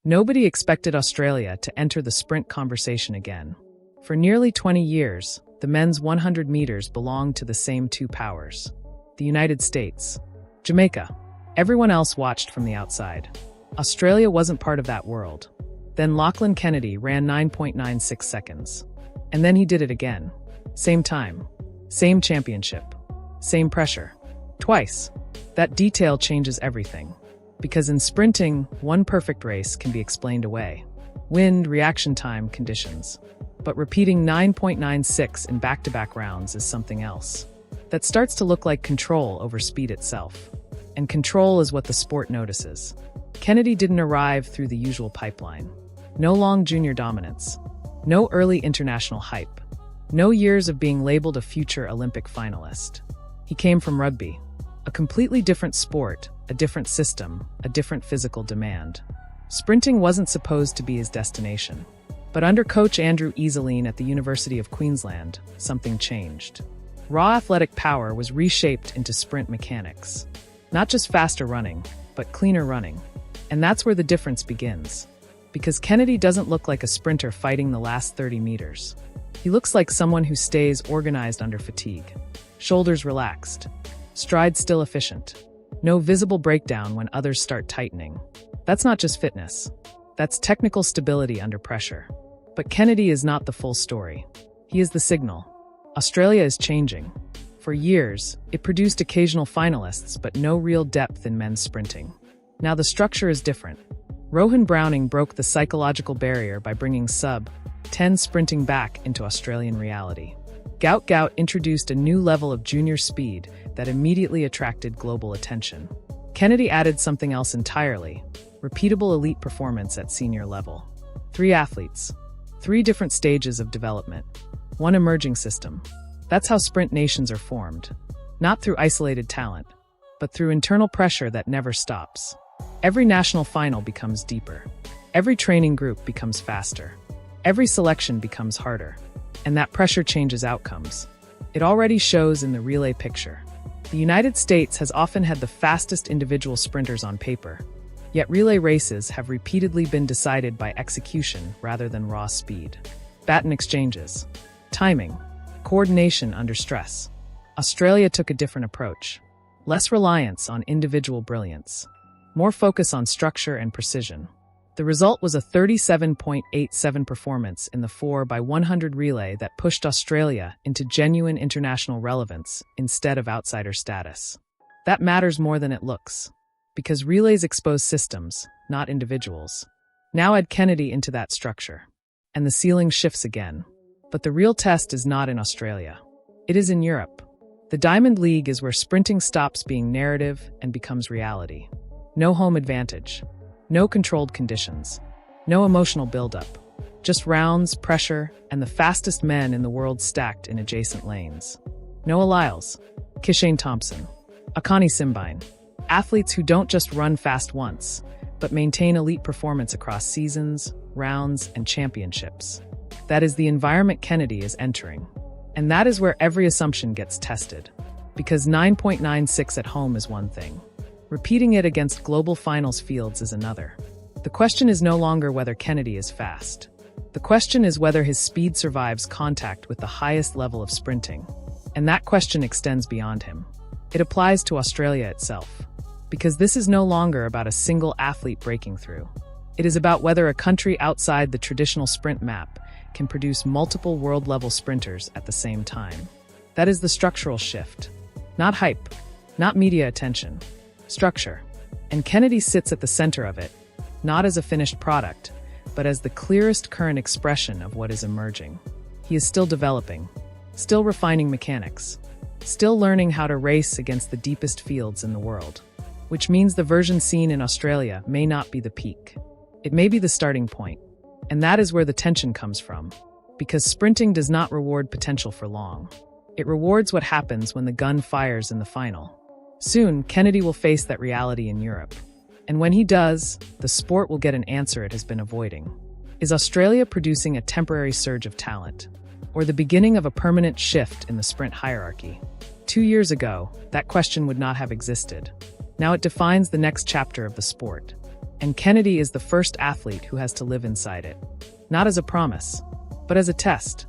Nobody expected Australia to enter the sprint conversation again. For nearly 20 years, the men's 100 meters belonged to the same two powers: the United States, Jamaica. Everyone else watched from the outside. Australia wasn't part of that world. Then Lachlan Kennedy ran 9.96 seconds. And then he did it again. Same time, same championship, same pressure. Twice. That detail changes everything. Because in sprinting, one perfect race can be explained away. Wind, reaction time, conditions. But repeating 9.96 in back-to-back rounds is something else. That starts to look like control over speed itself. And control is what the sport notices. Kennedy didn't arrive through the usual pipeline. No long junior dominance. No early international hype. No years of being labeled a future Olympic finalist. He came from rugby. A completely different sport, a different system, a different physical demand. Sprinting wasn't supposed to be his destination. But under coach Andrew Easeline at the University of Queensland, something changed. Raw athletic power was reshaped into sprint mechanics. Not just faster running, but cleaner running. And that's where the difference begins. Because Kennedy doesn't look like a sprinter fighting the last 30 meters. He looks like someone who stays organized under fatigue. Shoulders relaxed. Stride still efficient. No visible breakdown when others start tightening. That's not just fitness. That's technical stability under pressure. But Kennedy is not the full story. He is the signal. Australia is changing. For years, it produced occasional finalists, but no real depth in men's sprinting. Now the structure is different. Rohan Browning broke the psychological barrier by bringing sub-10 sprinting back into Australian reality. Gout introduced a new level of junior speed that immediately attracted global attention. Kennedy added something else entirely: repeatable elite performance at senior level. 3 athletes, 3 different stages of development, 1 emerging system. That's how sprint nations are formed. Not through isolated talent, but through internal pressure that never stops. Every national final becomes deeper. Every training group becomes faster. Every selection becomes harder. And that pressure changes outcomes. It already shows in the relay picture. The United States has often had the fastest individual sprinters on paper, yet relay races have repeatedly been decided by execution rather than raw speed. Baton exchanges, timing, coordination under stress. Australia took a different approach. Less reliance on individual brilliance. More focus on structure and precision. The result was a 37.87 performance in the 4x100 relay that pushed Australia into genuine international relevance instead of outsider status. That matters more than it looks, because relays expose systems, not individuals. Now add Kennedy into that structure, and the ceiling shifts again. But the real test is not in Australia. It is in Europe. The Diamond League is where sprinting stops being narrative and becomes reality. No home advantage. No controlled conditions. No emotional buildup. Just rounds, pressure, and the fastest men in the world stacked in adjacent lanes. Noah Lyles, Kishane Thompson, Akani Simbine. Athletes who don't just run fast once, but maintain elite performance across seasons, rounds, and championships. That is the environment Kennedy is entering. And that is where every assumption gets tested. Because 9.96 at home is one thing. Repeating it against global finals fields is another. The question is no longer whether Kennedy is fast. The question is whether his speed survives contact with the highest level of sprinting. And that question extends beyond him. It applies to Australia itself. Because this is no longer about a single athlete breaking through. It is about whether a country outside the traditional sprint map can produce multiple world-level sprinters at the same time. That is the structural shift. Not hype, not media attention. Structure. And Kennedy sits at the center of it, not as a finished product, but as the clearest current expression of what is emerging. He is still developing, still refining mechanics, still learning how to race against the deepest fields in the world, which means the version seen in Australia may not be the peak. It may be the starting point, and that is where the tension comes from, because sprinting does not reward potential for long. It rewards what happens when the gun fires in the final. Soon, Kennedy will face that reality in Europe. And when he does, the sport will get an answer it has been avoiding. Is Australia producing a temporary surge of talent, or the beginning of a permanent shift in the sprint hierarchy? 2 years ago, that question would not have existed. Now it defines the next chapter of the sport. And Kennedy is the first athlete who has to live inside it. Not as a promise, but as a test.